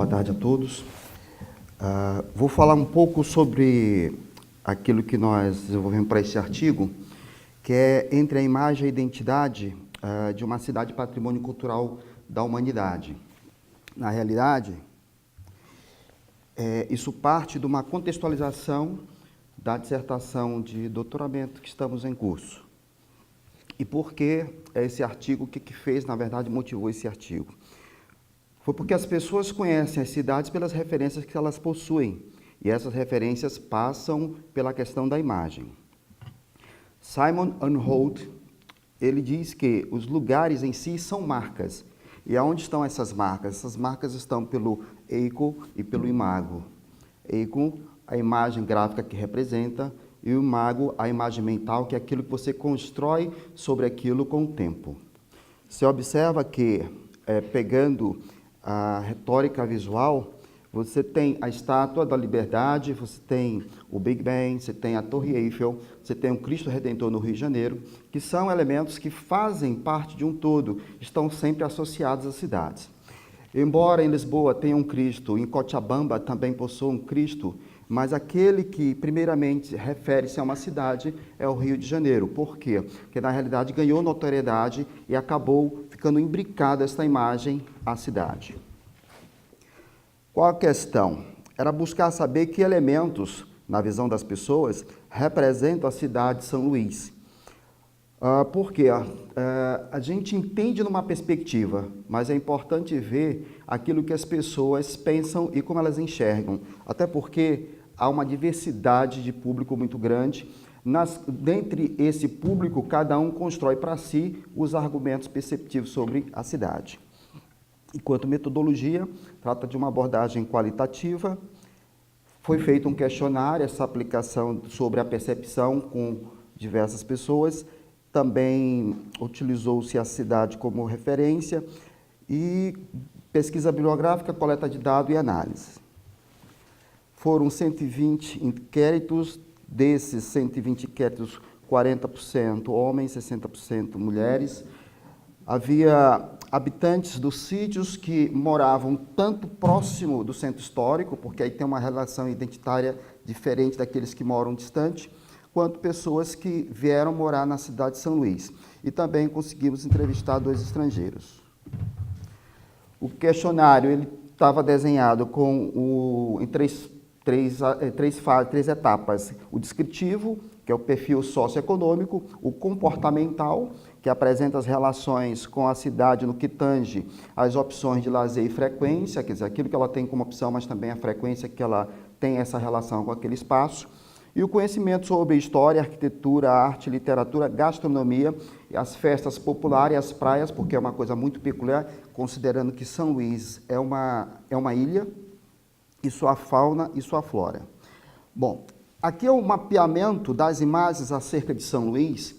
boa tarde a todos. Vou falar um pouco sobre aquilo que nós desenvolvemos para esse artigo, que é entre a imagem e a identidade de uma cidade patrimônio cultural da humanidade. Na realidade, isso parte de uma contextualização da dissertação de doutoramento que estamos em curso. E por que esse artigo? O que fez, na verdade, motivou esse artigo? Foi porque as pessoas conhecem as cidades pelas referências que elas possuem, e essas referências passam pela questão da imagem. Simon Anholt, ele diz que os lugares em si são marcas. E aonde estão essas marcas? Essas marcas estão pelo eiko e pelo imago. Eiko, a imagem gráfica que representa, e o imago, a imagem mental, que é aquilo que você constrói sobre aquilo com o tempo. Você observa que, pegando a retórica visual, você tem a Estátua da Liberdade, você tem o Big Ben, você tem a Torre Eiffel, você tem o Cristo Redentor no Rio de Janeiro, que são elementos que fazem parte de um todo, estão sempre associados às cidades. Embora em Lisboa tenha um Cristo, em Cochabamba também possua um Cristo, mas aquele que primeiramente refere-se a uma cidade é o Rio de Janeiro. Por quê? Porque na realidade ganhou notoriedade e acabou ficando imbricada esta imagem à cidade. Qual a questão? Era buscar saber que elementos, na visão das pessoas, representam a cidade de São Luís. Por quê? A gente entende numa perspectiva, mas é importante ver aquilo que as pessoas pensam e como elas enxergam. Até porque há uma diversidade de público muito grande. Dentre esse público, cada um constrói para si os argumentos perceptivos sobre a cidade. Enquanto metodologia, trata de uma abordagem qualitativa. Foi feito um questionário, essa aplicação sobre a percepção com diversas pessoas. Também utilizou-se a cidade como referência e pesquisa bibliográfica, coleta de dados e análise. Foram 120 inquéritos, desses 120 inquéritos, 40% homens, 60% mulheres. Havia habitantes dos sítios que moravam tanto próximo do centro histórico, porque aí tem uma relação identitária diferente daqueles que moram distante, quanto pessoas que vieram morar na cidade de São Luís. E também conseguimos entrevistar 2 estrangeiros. O questionário ele estava desenhado em três etapas. O descritivo, que é o perfil socioeconômico, o comportamental, que apresenta as relações com a cidade no que tange as opções de lazer e frequência, quer dizer, aquilo que ela tem como opção, mas também a frequência que ela tem essa relação com aquele espaço. E o conhecimento sobre história, arquitetura, arte, literatura, gastronomia, as festas populares e as praias, porque é uma coisa muito peculiar, considerando que São Luís é uma ilha, e sua fauna e sua flora. Bom, aqui é o mapeamento das imagens acerca de São Luís,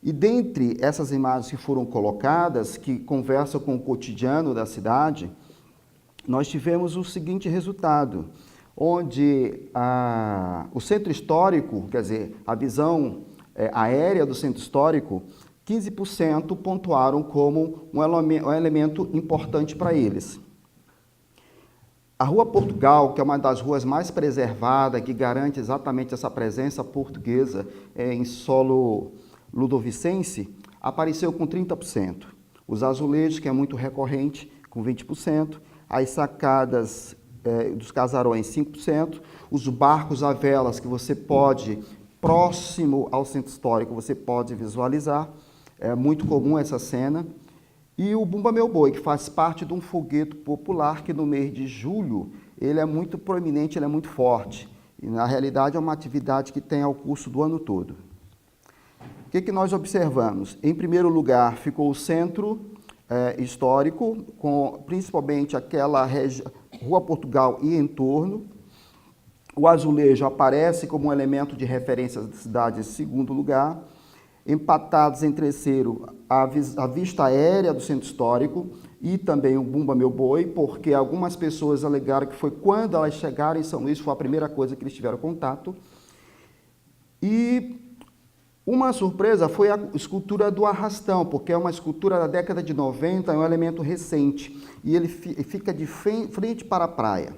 e dentre essas imagens que foram colocadas, que conversam com o cotidiano da cidade, nós tivemos o seguinte resultado, onde o centro histórico, quer dizer, a visão aérea do centro histórico, 15% pontuaram como um elemento importante para eles. A Rua Portugal, que é uma das ruas mais preservadas, que garante exatamente essa presença portuguesa em solo ludovicense, apareceu com 30%. Os azulejos, que é muito recorrente, com 20%. As sacadas dos casarões, 5%. Os barcos a velas, que você pode, próximo ao centro histórico, você pode visualizar. É muito comum essa cena. E o Bumba Meu Boi, que faz parte de um fogueto popular que no mês de julho ele é muito proeminente, ele é muito forte. E na realidade é uma atividade que tem ao curso do ano todo. O que nós observamos? Em primeiro lugar ficou o centro histórico, com principalmente aquela Rua Portugal e entorno. O azulejo aparece como um elemento de referência da cidade em segundo lugar. Empatados em terceiro, a vista aérea do centro histórico e também o Bumba Meu Boi, porque algumas pessoas alegaram que foi quando elas chegaram em São Luís, foi a primeira coisa que eles tiveram contato. E Uma surpresa foi a escultura do arrastão, porque é uma escultura da década de 90, é um elemento recente, e ele fica de frente para a praia.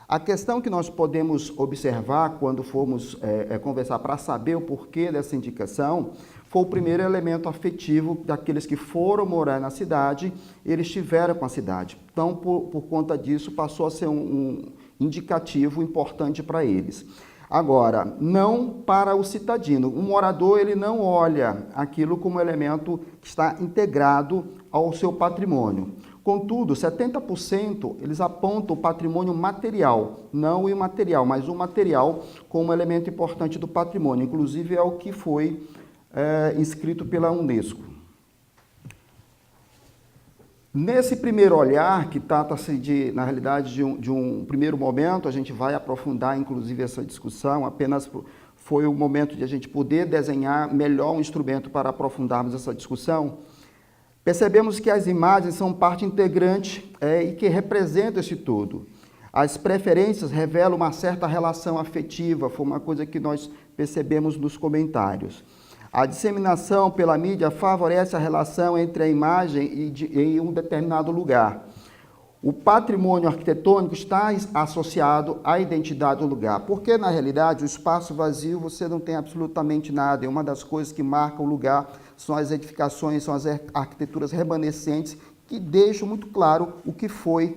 A questão que nós podemos observar quando formos conversar para saber o porquê dessa indicação, foi o primeiro elemento afetivo daqueles que foram morar na cidade, eles estiveram com a cidade. Então, por conta disso, passou a ser um indicativo importante para eles. Agora, não para o citadino. O morador, ele não olha aquilo como elemento que está integrado ao seu patrimônio. Contudo, 70% eles apontam o patrimônio material, não o imaterial, mas o material como elemento importante do patrimônio. Inclusive, é o que foi inscrito pela Unesco. Nesse primeiro olhar, que trata-se, na realidade, de um primeiro momento, a gente vai aprofundar, inclusive, essa discussão, apenas foi o momento de a gente poder desenhar melhor um instrumento para aprofundarmos essa discussão. Percebemos que as imagens são parte integrante e que representam esse todo. As preferências revelam uma certa relação afetiva, foi uma coisa que nós percebemos nos comentários. A disseminação pela mídia favorece a relação entre a imagem e um determinado lugar. O patrimônio arquitetônico está associado à identidade do lugar, porque, na realidade, o espaço vazio você não tem absolutamente nada. E uma das coisas que marcam o lugar são as edificações, são as arquiteturas remanescentes, que deixam muito claro o que foi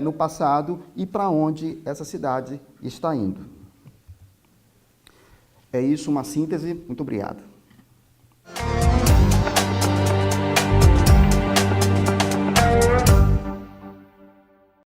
no passado e para onde essa cidade está indo. É isso, uma síntese. Muito obrigado.